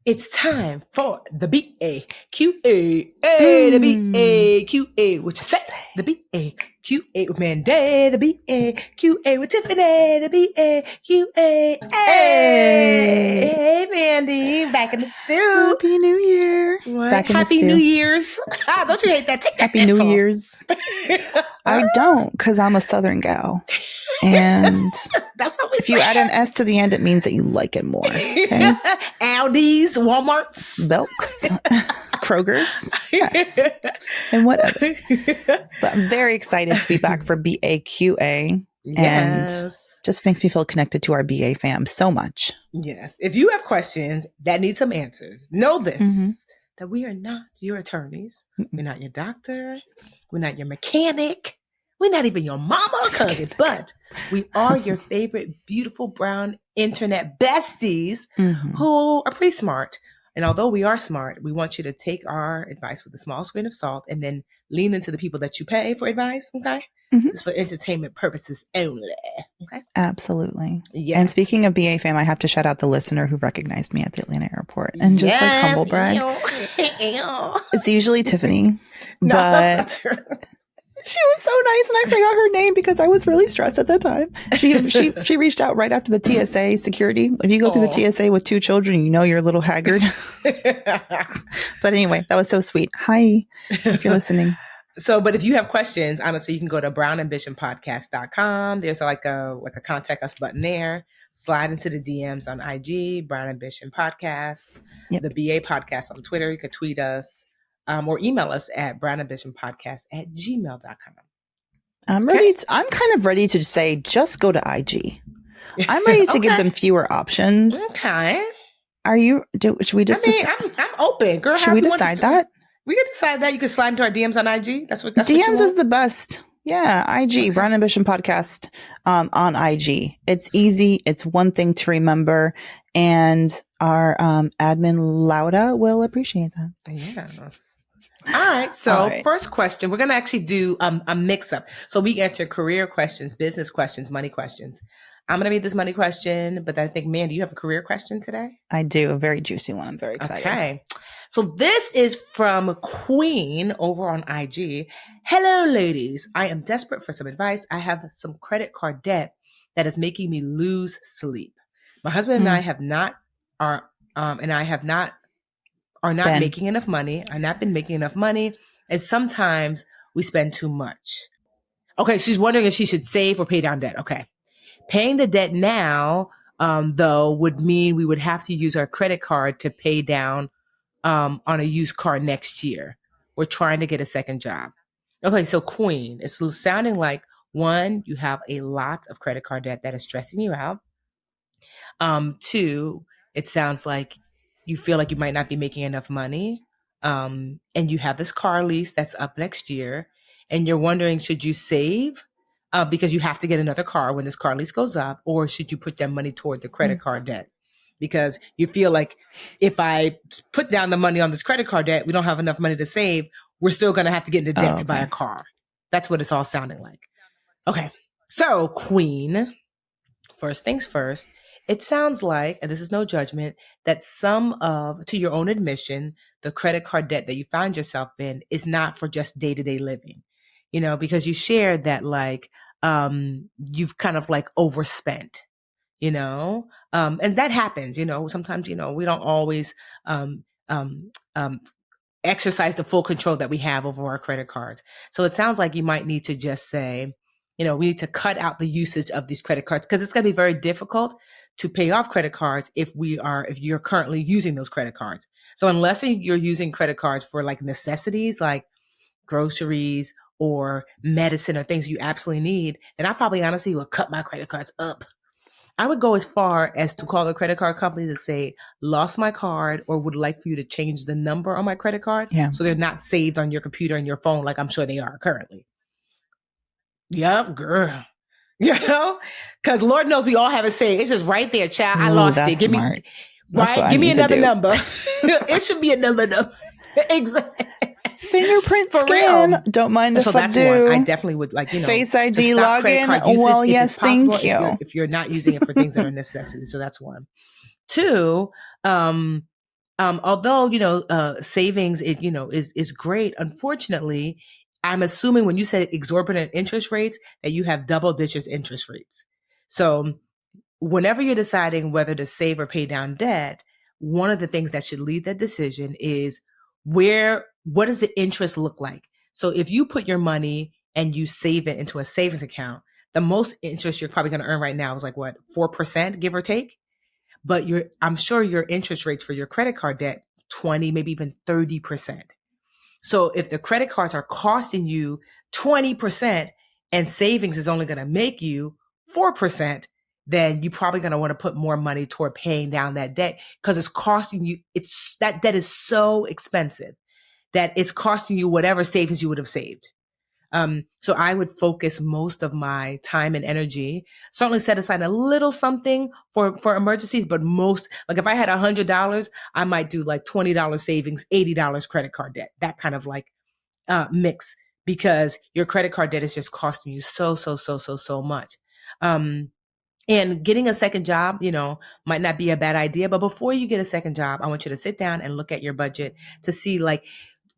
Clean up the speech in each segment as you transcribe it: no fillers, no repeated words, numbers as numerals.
It's time for the BAQA. The BAQA. What you say? The BAQA with Mandy. The BAQA with Tiffany. The BAQA. Hey, Mandy. Back in the stew. Happy New Year. What? Back in Happy the stew. New Year's. Don't you hate that? Take that Happy New off. Year's. I don't, because I'm a Southern gal. And that's what we if you add an S to the end, it means that you like it more. Okay? Aldi's, Walmart's, Belk's, Kroger's, yes, and whatever. But I'm very excited to be back for BAQA. Yes. And just makes me feel connected to our BA fam so much. Yes. If you have questions that need some answers, know this, that we are not your attorneys. We're not your doctor. We're not your mechanic. We're not even your mama or cousin, but we are your favorite beautiful brown internet besties who are pretty smart. And although we are smart, we want you to take our advice with a small grain of salt and then lean into the people that you pay for advice, okay? It's for entertainment purposes only, okay? Absolutely. Yes. And speaking of BA fam, I have to shout out the listener who recognized me at the Atlanta airport and just like humble brag. It's usually Tiffany, No, but that's not true. she was so nice, and I forgot her name because I was really stressed at that time. She reached out right after the TSA security. If you go through the TSA with 2 children, you know you're a little haggard. But anyway, that was so sweet. Hi, if you're listening. So, but if you have questions, honestly, you can go to brownambitionpodcast.com. There's like a contact us button there. Slide into the DMs on IG, Brown Ambition Podcast, the BA Podcast on Twitter. You could tweet us. Or email us at brownambitionpodcast@gmail.com. I'm ready. I'm kind of ready to say, just go to IG. I'm ready to give them fewer options. Okay. Are you? Should we just? I'm open, girl. Should we decide that? We can decide that. You can slide into our DMs on IG. That's DMs is the best. Yeah, IG, Brown Ambition Podcast on IG. It's easy. It's one thing to remember. And our admin, Lauda, will appreciate that. Yes. All right. So first question, we're going to actually do a mix up. So we answer career questions, business questions, money questions. I'm going to read this money question, but I think, Mandy, you have a career question today? I do. A very juicy one. I'm very excited. Okay. So this is from Queen over on IG. Hello, ladies. I am desperate for some advice. I have some credit card debt that is making me lose sleep. My husband and I have not making enough money. I've not been making enough money. And sometimes we spend too much. Okay. She's wondering if she should save or pay down debt. Okay. Paying the debt now, though, would mean we would have to use our credit card to pay down on a used car next year. We're trying to get a second job. Okay. So Queen, it's sounding like 1, you have a lot of credit card debt that is stressing you out. 2, it sounds like you feel like you might not be making enough money. And you have this car lease that's up next year. And you're wondering, should you save because you have to get another car when this car lease goes up? Or should you put that money toward the credit card debt? Because you feel like if I put down the money on this credit card debt, we don't have enough money to save. We're still going to have to get into debt to buy a car. That's what it's all sounding like. Okay. So Queen, first things first. It sounds like, and this is no judgment, that to your own admission, the credit card debt that you find yourself in is not for just day-to-day living, because you shared that you've kind of like overspent, and that happens, sometimes, we don't always exercise the full control that we have over our credit cards. So it sounds like you might need to just say, we need to cut out the usage of these credit cards because it's going to be very difficult to pay off credit cards if you're currently using those credit cards. So unless you're using credit cards for like necessities, like groceries or medicine or things you absolutely need, then I probably honestly would cut my credit cards up. I would go as far as to call the credit card company to say, lost my card or would like for you to change the number on my credit card. Yeah. So they're not saved on your computer and your phone like I'm sure they are currently. Yep, girl. Because Lord knows we all have it saved. It's just right there, child. I lost it. Give smart. me give me another number. It should be another number. Exactly. Fingerprint scan. Real. Don't mind if I do. One. I definitely would Face ID login. Well, yes, thank you. If you're not using it for things that are necessities. So that's 1. 2, Although, savings, is great. Unfortunately, I'm assuming when you said exorbitant interest rates that you have double digits interest rates. So whenever you're deciding whether to save or pay down debt, one of the things that should lead that decision is what does the interest look like? So if you put your money and you save it into a savings account, the most interest you're probably going to earn right now is like what, 4%, give or take. But I'm sure your interest rates for your credit card debt, 20, maybe even 30%. So if the credit cards are costing you 20% and savings is only going to make you 4%, then you're probably going to want to put more money toward paying down that debt because it's costing you, that debt is so expensive that it's costing you whatever savings you would have saved. So I would focus most of my time and energy, certainly set aside a little something for emergencies, but most, like if I had $100, I might do like $20 savings, $80 credit card debt, that kind of like mix, because your credit card debt is just costing you so much. And getting a second job, might not be a bad idea, but before you get a second job, I want you to sit down and look at your budget to see like,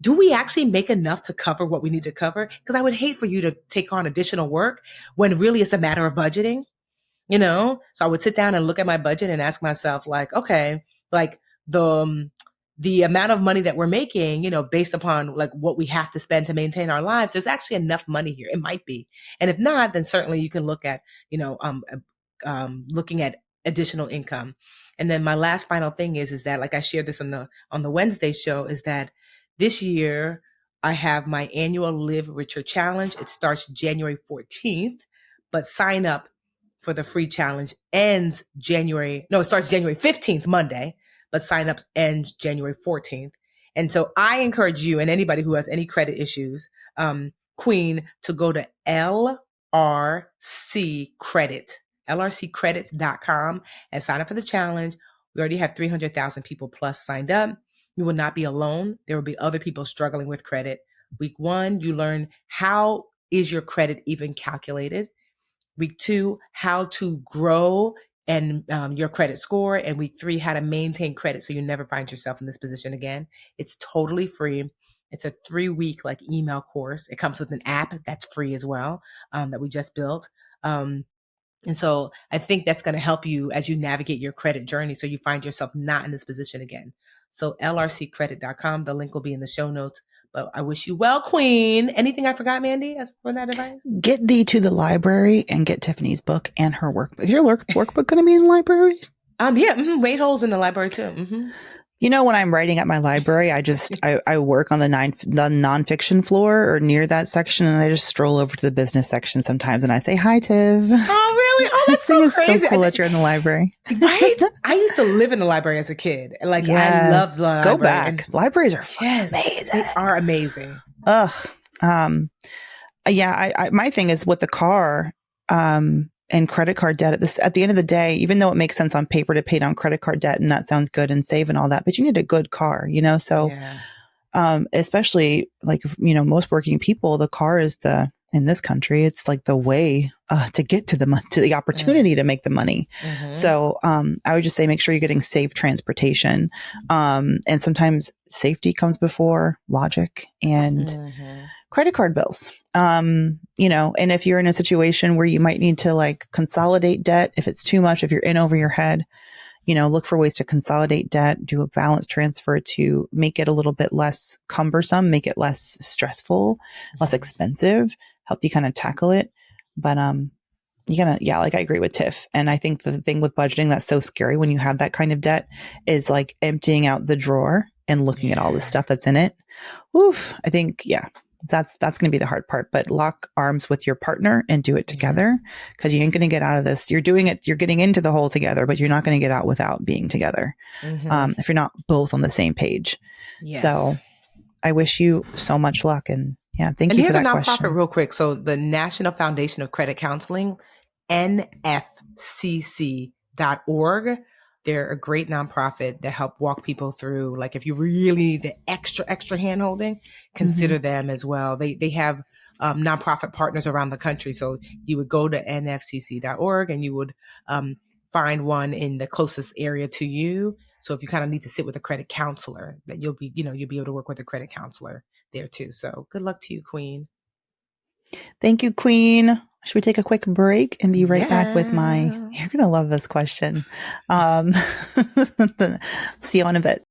do we actually make enough to cover what we need to cover? Because I would hate for you to take on additional work when really it's a matter of budgeting, So I would sit down and look at my budget and ask myself, like, okay, like the amount of money that we're making, based upon like what we have to spend to maintain our lives, there's actually enough money here. It might be, and if not, then certainly you can look at, looking at additional income. And then my last final thing is that, like I shared this on the Wednesday show, is that this year I have my annual Live Richer Challenge. It starts January 14th, but sign up for the free challenge ends it starts January 15th, Monday, but sign up ends January 14th. And so I encourage you and anybody who has any credit issues, Queen, to go to lrccredits.com and sign up for the challenge. We already have 300,000 people plus signed up. You will not be alone. There will be other people struggling with credit. Week 1, you learn how is your credit even calculated. Week 2, how to grow and your credit score. And week 3, how to maintain credit so you never find yourself in this position again. It's totally free. It's a 3-week like email course. It comes with an app that's free as well, that we just built. And so I think that's going to help you as you navigate your credit journey so you find yourself not in this position again. So lrccredit.com, the link will be in the show notes. But I wish you well, Queen. Anything I forgot, Mandy, as for that advice? Get thee to the library and get Tiffany's book and her workbook. Is your workbook going to be in the library? Yeah. Wade Hole's in the library too. Mm-hmm. When I'm writing at my library, I work on the nonfiction floor or near that section, and I just stroll over to the business section sometimes, and I say, "Hi, Tiv." Oh, really? Oh, that's so crazy! It's so cool that you're in the library, right? I used to live in the library as a kid. Like, yes. I love the library. Go back. Libraries are amazing. They are amazing. Yeah. My thing is with the car. And credit card debt at the end of the day, even though it makes sense on paper to pay down credit card debt and that sounds good and save and all that, but you need a good car, so, especially like, most working people, the car is in this country, it's like the way, to get to the opportunity to make the money. Mm-hmm. So, I would just say, make sure you're getting safe transportation. And sometimes safety comes before logic and credit card bills. And if you're in a situation where you might need to like consolidate debt, if it's too much, if you're in over your head, look for ways to consolidate debt, do a balance transfer to make it a little bit less cumbersome, make it less stressful, less expensive, help you kind of tackle it. But, like I agree with Tiff. And I think the thing with budgeting that's so scary when you have that kind of debt is like emptying out the drawer and looking at all the stuff that's in it. Oof. I think, that's going to be the hard part, but lock arms with your partner and do it together, because you ain't going to get out of this. You're doing it. You're getting into the hole together, but you're not going to get out without being together. If you're not both on the same page. Yes. So I wish you so much luck. And thank you for that question. And here's a nonprofit real quick. So the National Foundation of Credit Counseling, nfcc.org. They're a great nonprofit that help walk people through, like if you really need the extra hand-holding, consider them as well. They have nonprofit partners around the country. So you would go to nfcc.org and you would find one in the closest area to you. So if you kind of need to sit with a credit counselor, that you'll be able to work with a credit counselor there too. So good luck to you, Queen. Thank you, Queen. Should we take a quick break and be right back with Yeah. you're going to love this question. See you in a bit.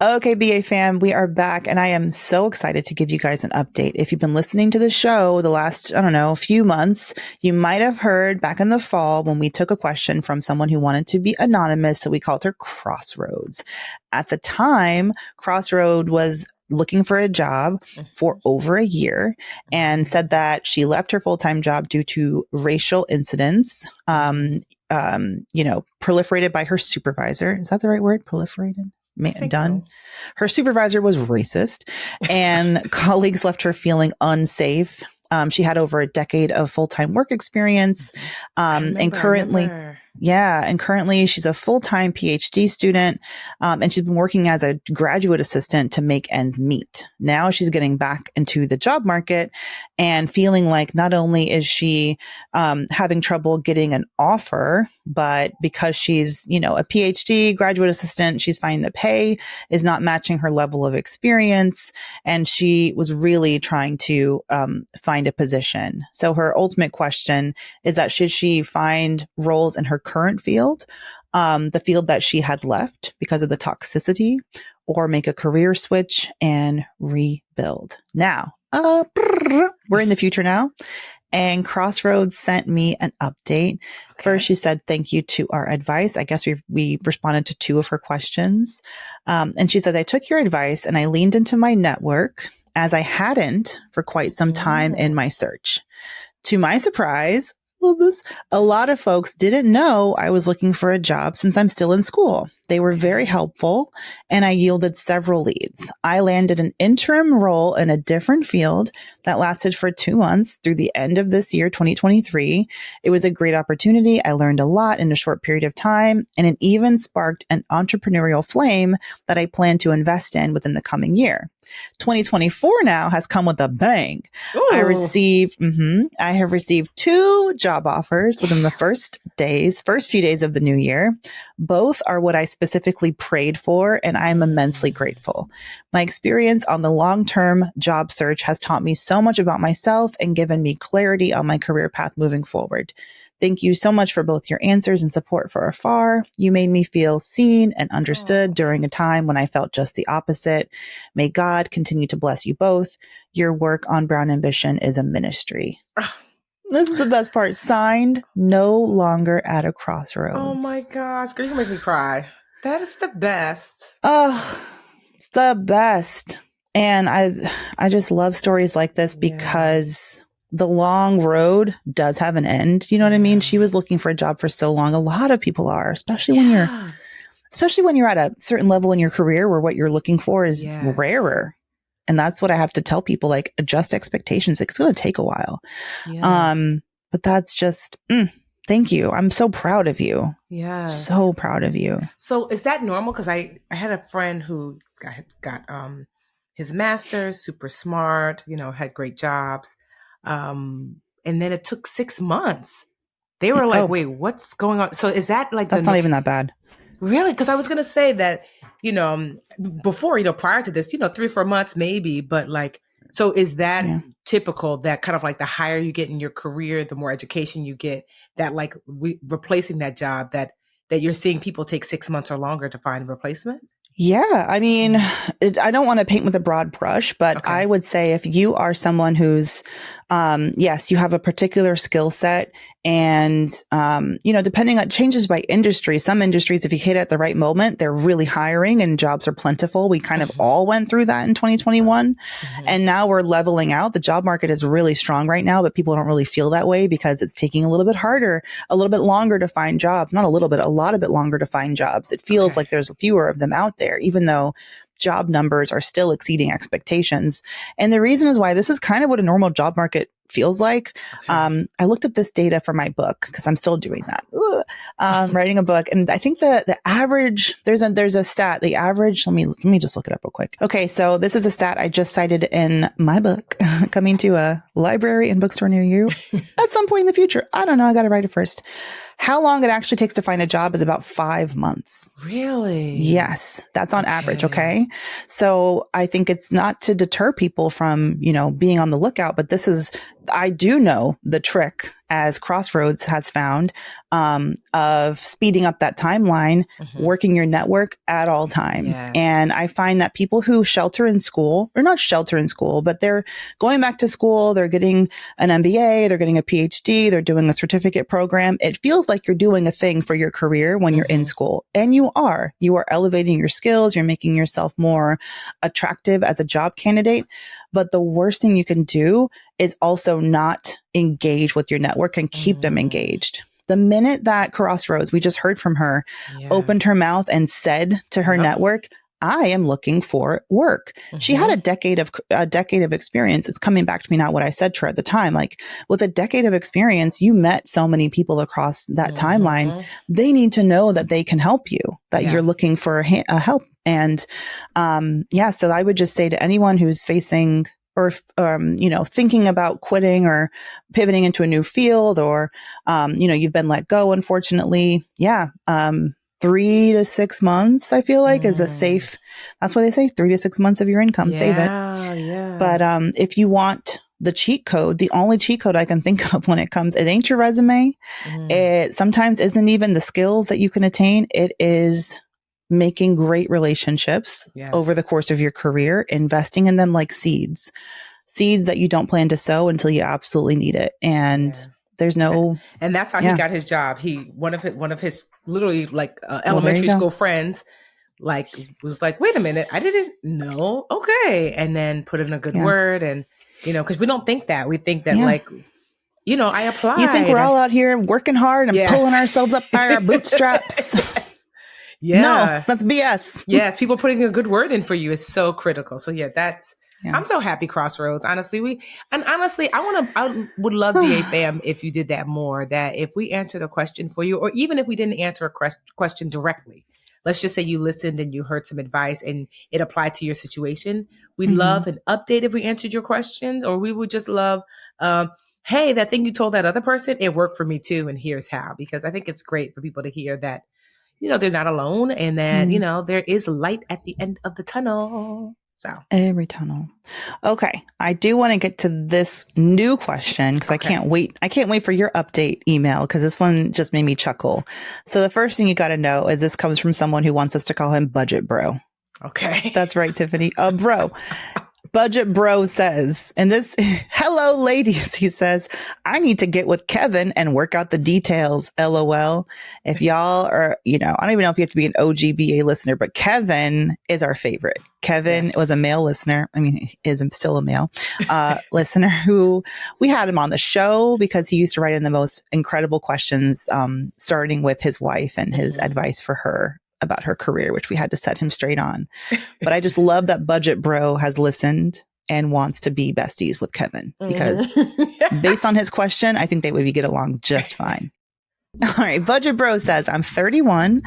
Okay, BA fam, we are back and I am so excited to give you guys an update. If you've been listening to the show the last, I don't know, few months, you might have heard back in the fall when we took a question from someone who wanted to be anonymous. So we called her Crossroads. At the time, Crossroad was looking for a job for over a year and said that she left her full-time job due to racial incidents, proliferated by her supervisor. Is that the right word? Proliferated? Done. So. Her supervisor was racist and colleagues left her feeling unsafe. She had over a decade of full-time work experience. And currently she's a full-time PhD student. And she's been working as a graduate assistant to make ends meet. Now she's getting back into the job market and feeling like not only is she having trouble getting an offer, but because she's, a PhD graduate assistant, she's finding the pay is not matching her level of experience. And she was really trying to find a position. So her ultimate question is that should she find roles in her current field, the field that she had left because of the toxicity, or make a career switch and rebuild? Now, we're in the future now. And Crossroads sent me an update. Okay. First, she said, thank you to our advice. I guess we responded to 2 of her questions. And she said, I took your advice and I leaned into my network as I hadn't for quite some time in my search. To my surprise, love this, a lot of folks didn't know I was looking for a job since I'm still in school. They were very helpful and I yielded several leads. I landed an interim role in a different field that lasted for 2 months through the end of this year, 2023. It was a great opportunity. I learned a lot in a short period of time, and it even sparked an entrepreneurial flame that I plan to invest in within the coming year. 2024 now has come with a bang. Ooh. I have received 2 job offers within the first few days of the new year. Both are what I specifically prayed for, and I'm immensely grateful. My experience on the long-term job search has taught me so much about myself and given me clarity on my career path moving forward. Thank you so much for both your answers and support for afar. You made me feel seen and understood during a time when I felt just the opposite. May God continue to bless you both. Your work on Brown Ambition is a ministry. This is the best part. Signed, no longer at a crossroads. Oh my gosh, girl, you can make me cry. That is the best. Oh, it's the best. And I just love stories like this because the long road does have an end. You know what I mean? She was looking for a job for so long. A lot of people are, especially when you're at a certain level in your career where what you're looking for is rarer. And that's what I have to tell people, like, adjust expectations. It's going to take a while. Yes. But that's just, thank you. I'm so proud of you. Yeah. So proud of you. So is that normal? Because I had a friend who got his master's, super smart, had great jobs. And then it took 6 months. They were like, wait, what's going on? So is that like... That's not even that bad. Really? Because I was going to say that, before, prior to this, 3 or 4 months maybe, but like, so is that typical, that kind of like the higher you get in your career, the more education you get, that like replacing that job, that you're seeing people take 6 months or longer to find a replacement? Yeah. I mean, I don't want to paint with a broad brush, but I would say if you are someone who's, yes, you have a particular skill set and, depending on changes by industry, some industries, if you hit it at the right moment, they're really hiring and jobs are plentiful. We kind of all went through that in 2021 and now we're leveling out. The job market is really strong right now, but people don't really feel that way because it's taking a little bit harder, a little bit longer to find jobs, not a little bit, a lot of bit longer to find jobs. It feels like there's fewer of them out there, even though job numbers are still exceeding expectations. And the reason is why this is kind of what a normal job market feels like. Okay. I looked up this data for my book because I'm still doing that. Writing a book. And I think the average, there's a stat, the average, let me just look it up real quick. Okay. So this is a stat I just cited in my book, coming to a library and bookstore near you at some point in the future. I don't know. I got to write it first. How long it actually takes to find a job is about 5 months. Really? Yes, that's on average. Okay. So I think it's not to deter people from, being on the lookout, but I do know the trick, as Crossroads has found, of speeding up that timeline, working your network at all times. Yes. And I find that people who shelter in school, or not shelter in school, but they're going back to school, they're getting an MBA, they're getting a PhD, they're doing a certificate program. It feels like you're doing a thing for your career when you're in school. And you are elevating your skills. You're making yourself more attractive as a job candidate. But the worst thing you can do is also not engage with your network and keep them engaged. The minute that Crossroads, we just heard from her, opened her mouth and said to her network, I am looking for work. She had a decade of experience. It's coming back to me now what I said to her at the time. Like, with a decade of experience, you met so many people across that timeline. They need to know that they can help you, that you're looking for help. And so I would just say to anyone who's facing or thinking about quitting or pivoting into a new field, or you've been let go, unfortunately. 3 to 6 months, I feel like, is a safe. That's why they say 3 to 6 months of your income, save it. Yeah. But if you want the cheat code, the only cheat code I can think of when it ain't your resume. It sometimes isn't even the skills that you can attain. It is making great relationships over the course of your career, investing in them like seeds that you don't plan to sow until you absolutely need it. And there's no, and that's how he got his job. One of his literally like elementary school friends, like, was like, wait a minute, I didn't know. Okay. And then put in a good word. And, cause we don't think that. We think that I applied. You think we're all out here working hard and pulling ourselves up by our bootstraps. No, that's BS. Yes. People putting a good word in for you is so critical. So I'm so happy, Crossroads. Honestly, I would love the AFAM if you did that more, that if we answered a question for you, or even if we didn't answer a question directly, let's just say you listened and you heard some advice and it applied to your situation. We'd love an update if we answered your questions, or we would just love, hey, that thing you told that other person, it worked for me too. And here's how, because I think it's great for people to hear that, they're not alone, and that, there is light at the end of the tunnel. So every tunnel. Okay. I do want to get to this new question because I can't wait. I can't wait for your update email, because this one just made me chuckle. So the first thing you got to know is this comes from someone who wants us to call him Budget Bro. Okay. That's right, Tiffany. Bro. Budget Bro says, and this, hello, ladies, he says, I need to get with Kevin and work out the details. LOL. If y'all are, I don't even know if you have to be an OGBA listener, but Kevin is our favorite. Kevin was a male listener. I mean, he is still a male listener who we had him on the show because he used to write in the most incredible questions, starting with his wife and his advice for her about her career, which we had to set him straight on. But I just love that Budget Bro has listened and wants to be besties with Kevin, because based on his question, I think they would get along just fine. All right. Budget Bro says, I'm 31.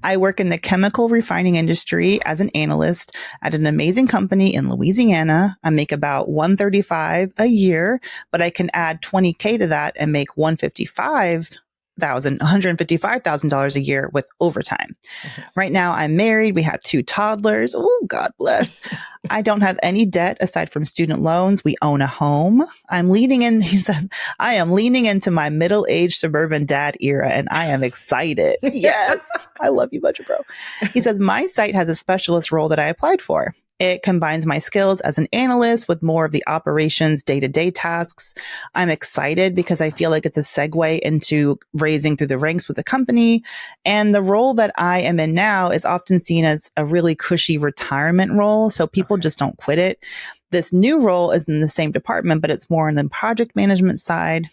I work in the chemical refining industry as an analyst at an amazing company in Louisiana. I make about $135,000 a year, but I can add $20,000 to that and make $155,000 a year with overtime. Right now I'm married. We have 2 toddlers. Oh, God bless. I don't have any debt aside from student loans. We own a home. He said, I am leaning into my middle-aged suburban dad era, and I am excited. Yes. I love you, Budget Bro. He says, my site has a specialist role that I applied for. It combines my skills as an analyst with more of the operations day-to-day tasks. I'm excited because I feel like it's a segue into raising through the ranks with the company. And the role that I am in now is often seen as a really cushy retirement role. So people just don't quit it. This new role is in the same department, but it's more on the project management side.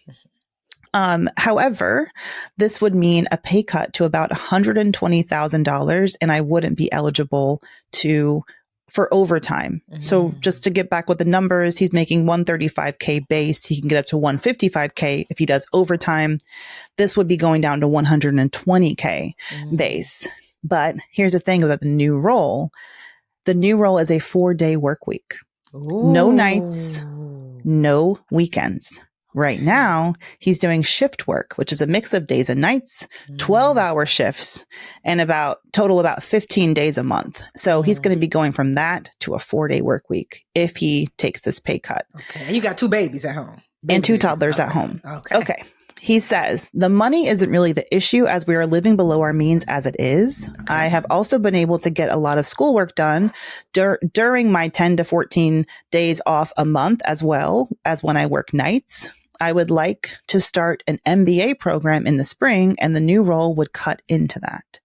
However, this would mean a pay cut to about $120,000, and I wouldn't be eligible to for overtime. So Mm. just to get back with the numbers, he's making 135K base. He can get up to 155K if he does overtime. This would be going down to 120K base. But here's the thing about the new role. The new role is a 4-day work week. No nights, no weekends. Right now, he's doing shift work, which is a mix of days and nights, 12-hour shifts, and about 15 days a month. So he's going to be going from that to a 4-day work week if he takes this pay cut. Okay. And you got 2 babies at home. And 2 toddlers at home. Okay. He says, the money isn't really the issue as we are living below our means as it is. Okay. I have also been able to get a lot of schoolwork done during my 10 to 14 days off a month, as well as when I work nights. I would like to start an MBA program in the spring, and the new role would cut into that,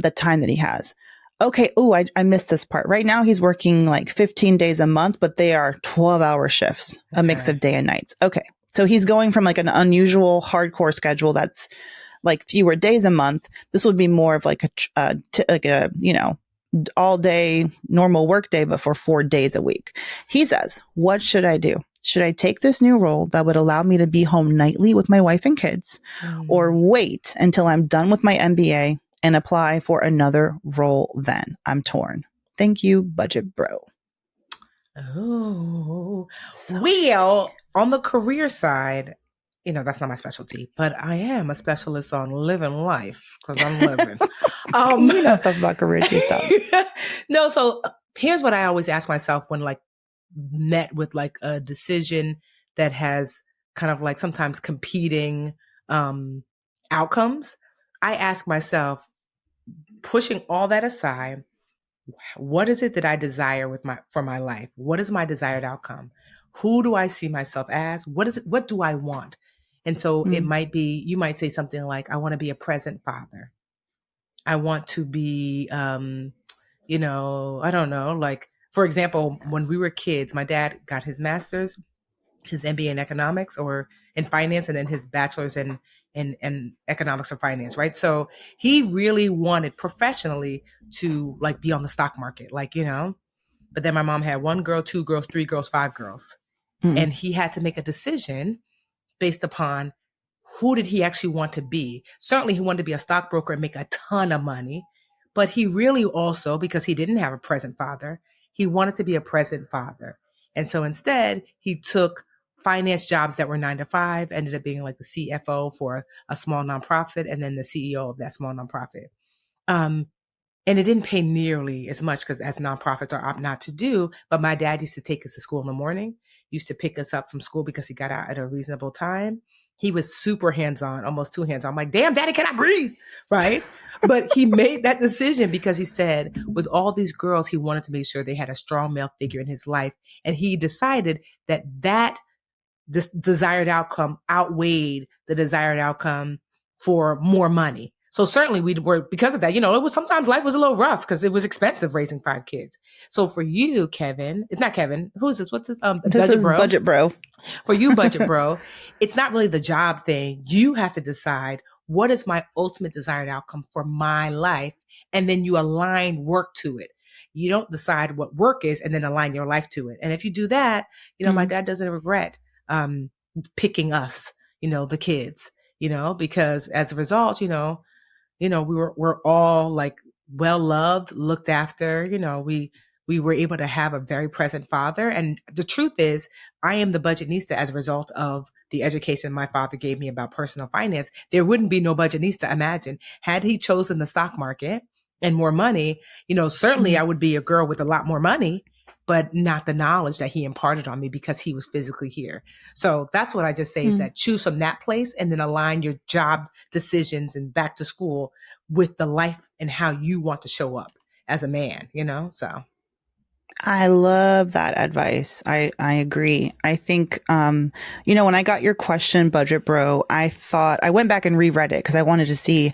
the time that he has. Okay. Oh, I missed this part. Right now he's working like 15 days a month, but they are 12-hour shifts, a mix of day and nights. Okay. So he's going from like an unusual hardcore schedule that's like fewer days a month. This would be more of like a all day normal work day, but for 4 days a week. He says, what should I do? Should I take this new role that would allow me to be home nightly with my wife and kids, or wait until I'm done with my MBA and apply for another role then? I'm torn. Thank you, Budget Bro. Oh, well, on the career side, that's not my specialty, but I am a specialist on living life because I'm living. You know stuff about career stuff. No, so here's what I always ask myself when like met with like a decision that has kind of like sometimes competing outcomes. I ask myself, pushing all that aside, what is it that I desire for my life? What is my desired outcome? Who do I see myself as? What do I want? And so it might be, you might say something like, I want to be a present father. I want to be, I don't know, like, for example, when we were kids, my dad got his master's, his MBA in economics or in finance, and then his bachelor's in economics or finance, right? So he really wanted professionally to like be on the stock market, but then my mom had 1 girl, 2 girls, 3 girls, 5 girls. And he had to make a decision based upon who did he actually want to be. Certainly he wanted to be a stockbroker and make a ton of money, but he really also, because he didn't have a present father, he wanted to be a present father. And so instead he took finance jobs that were 9 to 5, ended up being like the CFO for a small nonprofit and then the CEO of that small nonprofit. And it didn't pay nearly as much because as nonprofits are opt not to do, but my dad used to take us to school in the morning, used to pick us up from school because he got out at a reasonable time. He was super hands-on, almost too hands-on. I'm like, damn, daddy, can I breathe? Right? But he made that decision because he said with all these girls, he wanted to make sure they had a strong male figure in his life. And he decided that this desired outcome outweighed the desired outcome for more money. So certainly we were, because of that, it was sometimes life was a little rough because it was expensive raising 5 kids. So for you, Kevin, it's not Kevin. Who is this? What's this? This is Budget Bro. For you, Budget Bro, it's not really the job thing. You have to decide what is my ultimate desired outcome for my life. And then you align work to it. You don't decide what work is and then align your life to it. And if you do that, my dad doesn't regret picking us, the kids, because as a result, we're all like well loved, looked after, we were able to have a very present father. And the truth is, I am the budgetnista as a result of the education my father gave me about personal finance. There wouldn't be no budgetnista, imagine. Had he chosen the stock market and more money, certainly I would be a girl with a lot more money, but not the knowledge that he imparted on me because he was physically here. So that's what I just say is that choose from that place and then align your job decisions and back to school with the life and how you want to show up as a man, so. I love that advice. I agree. I think, when I got your question, Budget Bro, I went back and reread it because I wanted to see,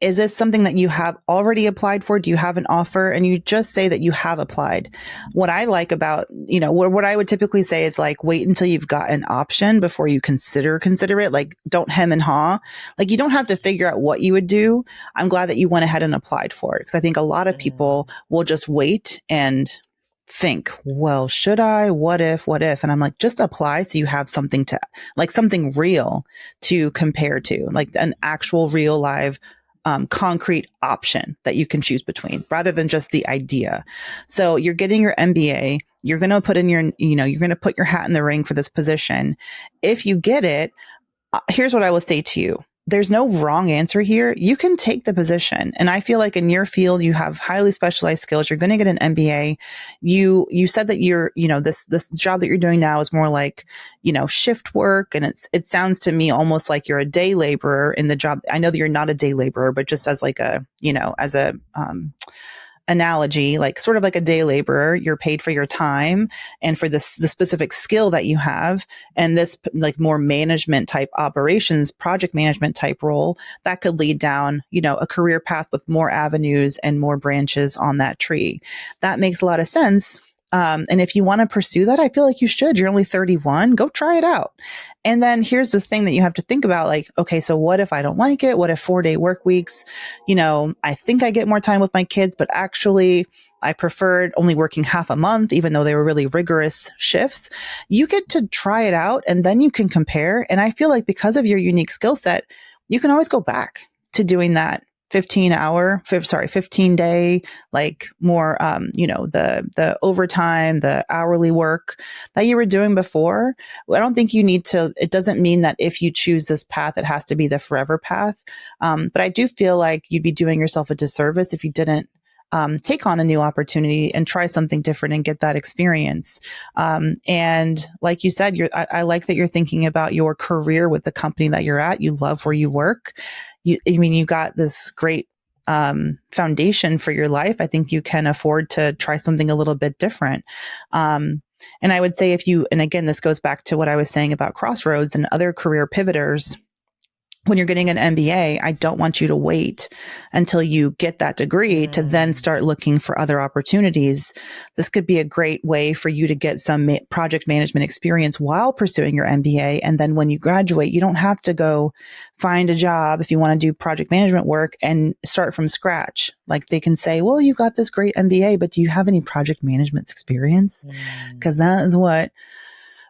is this something that you have already applied for? Do you have an offer? And you just say that you have applied. What I like about, what I would typically say is like, wait until you've got an option before you consider it. Like, don't hem and haw. Like, you don't have to figure out what you would do. I'm glad that you went ahead and applied for it because I think a lot of people will just wait and think, well, should I? What if? And I'm like, just apply so you have something something real to compare to, like an actual real live concrete option that you can choose between rather than just the idea. So you're getting your MBA, you're going to put in you're going to put your hat in the ring for this position. If you get it, here's what I will say to you. There's no wrong answer here. You can take the position. And I feel like in your field, you have highly specialized skills. You're going to get an MBA. You said that you're, this job that you're doing now is more like, shift work. And it sounds to me almost like you're a day laborer in the job. I know that you're not a day laborer, but just as like as a analogy, like sort of like a day laborer, you're paid for your time and for the specific skill that you have. And this like more management type operations, project management type role that could lead down, a career path with more avenues and more branches on that tree. That makes a lot of sense. And if you want to pursue that, I feel like you should. You're only 31. Go try it out. And then here's the thing that you have to think about, like, okay, so what if I don't like it? What if 4-day work weeks? I think I get more time with my kids, but actually I preferred only working half a month, even though they were really rigorous shifts. You get to try it out and then you can compare. And I feel like because of your unique skill set, you can always go back to doing that 15 day, like more, the overtime, the hourly work that you were doing before. I don't think you need to, it doesn't mean that if you choose this path, it has to be the forever path. But I do feel like you'd be doing yourself a disservice if you didn't take on a new opportunity and try something different and get that experience. And like you said, I like that you're thinking about your career with the company that you're at. You love where you work. You got this great foundation for your life. I think you can afford to try something a little bit different. And I would say and again, this goes back to what I was saying about Crossroads and other career pivoters. When you're getting an MBA, I don't want you to wait until you get that degree to then start looking for other opportunities. This could be a great way for you to get some project management experience while pursuing your MBA. And then when you graduate, you don't have to go find a job if you want to do project management work and start from scratch. Like they can say, well, you got this great MBA, but do you have any project management experience? Because that is what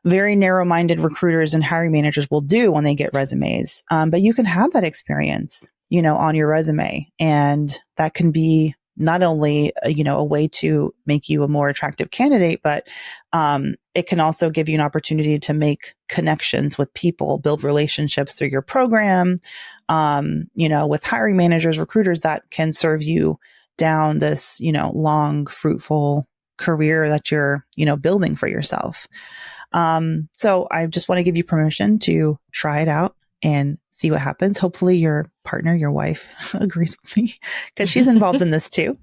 very narrow-minded recruiters and hiring managers will do when they get resumes. But you can have that experience, on your resume. And that can be not only, a way to make you a more attractive candidate, but it can also give you an opportunity to make connections with people, build relationships through your program, with hiring managers, recruiters that can serve you down this, long, fruitful career that you're, building for yourself. So I just want to give you permission to try it out and see what happens. Hopefully your partner, your wife agrees with me because she's involved in this too.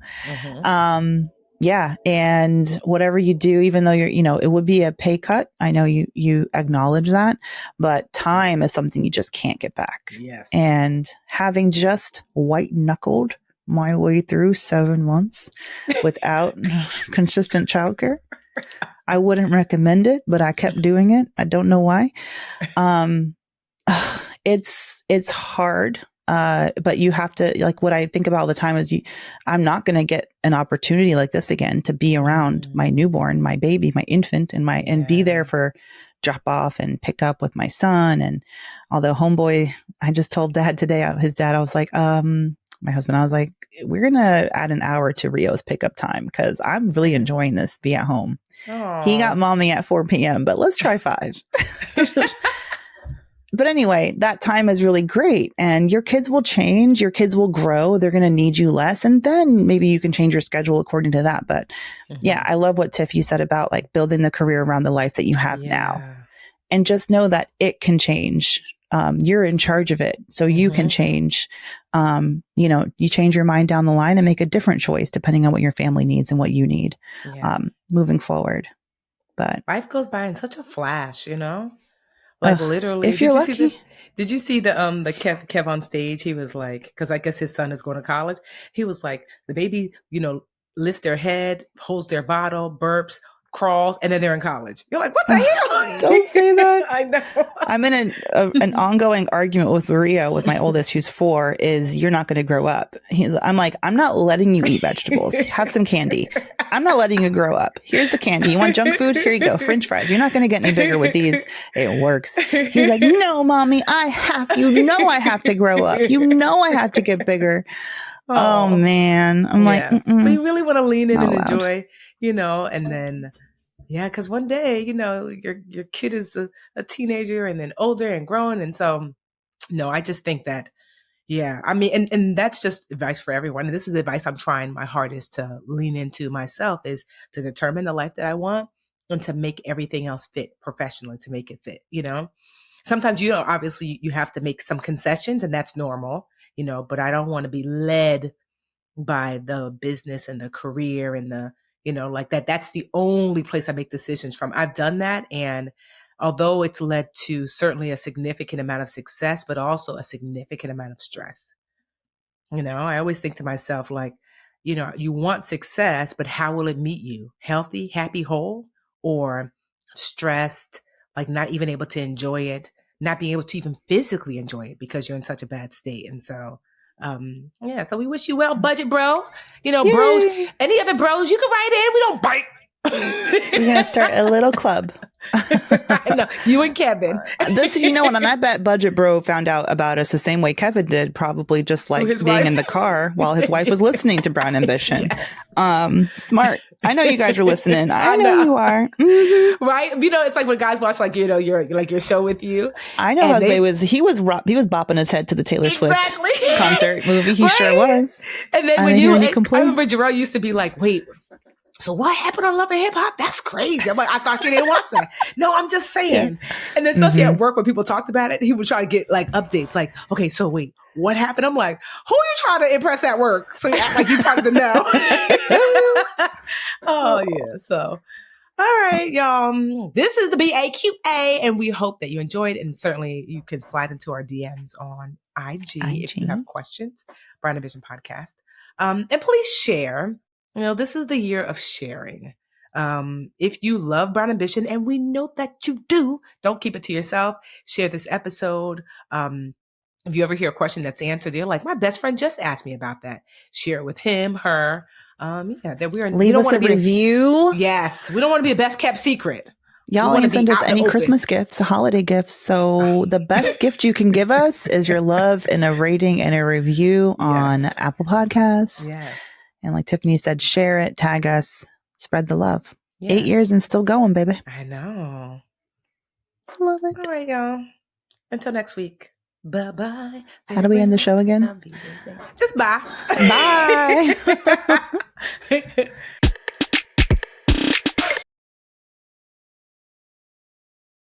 Yeah. And whatever you do, even though it would be a pay cut. I know you acknowledge that, but time is something you just can't get back. Yes. And having just white knuckled my way through 7 months without consistent childcare, I wouldn't recommend it, but I kept doing it. I don't know why. It's hard. But you have to, like, what I think about all the time is I'm not going to get an opportunity like this again to be around my newborn, my baby, my infant and be there for drop off and pick up with my son. And although homeboy, I just told dad today, his dad, I was like, my husband, I was like, we're going to add an hour to Rio's pickup time because I'm really enjoying this be at home. Aww. He got mommy at 4 p.m., but let's try 5. But anyway, that time is really great and your kids will change. Your kids will grow. They're going to need you less. And then maybe you can change your schedule according to that. But yeah, I love what Tiff, you said about like building the career around the life that you have now. And just know that it can change. You're in charge of it. So you can change. You change your mind down the line and make a different choice depending on what your family needs and what you need moving forward. But life goes by in such a flash, like literally. If you're lucky. Did you see the Kev on stage? He was like, because I guess his son is going to college. He was like, the baby, lifts their head, holds their bottle, burps, crawls, and then they're in college. You're like, what the hell? Don't say that. I know. I'm in an ongoing argument with Maria, with my oldest, who's 4, is you're not going to grow up. I'm like, I'm not letting you eat vegetables. Have some candy. I'm not letting you grow up. Here's the candy. You want junk food? Here you go. French fries. You're not going to get any bigger with these. It works. He's like, no, mommy, I have to grow up. I have to get bigger. Oh man. I'm like, so you really want to lean in and enjoy, and then, because one day, your kid is a teenager and then older and growing. And so, no, I just think that, I mean, and that's just advice for everyone. And this is advice I'm trying my hardest to lean into myself, is to determine the life that I want and to make everything else fit professionally, to make it fit, Sometimes, obviously you have to make some concessions, and that's normal, but I don't want to be led by the business and the career and the, like that. That's the only place I make decisions from. I've done that. And although it's led to certainly a significant amount of success, but also a significant amount of stress. I always think to myself, like, you want success, but how will it meet you? Healthy, happy, whole, or stressed, like not even able to enjoy it, not being able to even physically enjoy it because you're in such a bad state. And so, so we wish you well, budget bro. Bros, any other bros, you can write in. We don't bite. We're going to start a little club. I know. You and Kevin. And I bet Budget Bro found out about us the same way Kevin did, probably just like being wife. In the car while his wife was listening to Brown Ambition. Yes. Smart. I know you guys are listening. I know you are. Mm-hmm. Right? It's like when guys watch your show with you. I know how he was bopping his head to the Taylor Swift concert movie. He sure was. And then when I remember Jarrell used to be like, wait, so what happened on Love and Hip Hop? That's crazy. I'm like, I thought you didn't watch that. No, I'm just saying. Yeah. And then especially at work when people talked about it, he would try to get like updates. Like, okay, so wait, what happened? I'm like, who are you trying to impress at work? So you act like you part of the know. Oh yeah. So, all right, y'all. This is the BAQA, and we hope that you enjoyed. And certainly you can slide into our DMs on IG. If you have questions. Brown Ambition Podcast. And please share. This is the year of sharing. If you love Brown Ambition, and we know that you do, don't keep it to yourself. Share this episode. If you ever hear a question that's answered, you're like, my best friend just asked me about that. Share it with him, her. That leave us a review. Yes, we don't want to be a best kept secret. Y'all ain't send us any Christmas gifts, holiday gifts. So the best gift you can give us is your love and a rating and a review on Apple Podcasts. Yes. And like Tiffany said, share it, tag us, spread the love. Yes. 8 years and still going, baby. I know. Love it. All right, y'all. Until next week. Bye-bye. How do we end the show again? Just bye. Bye.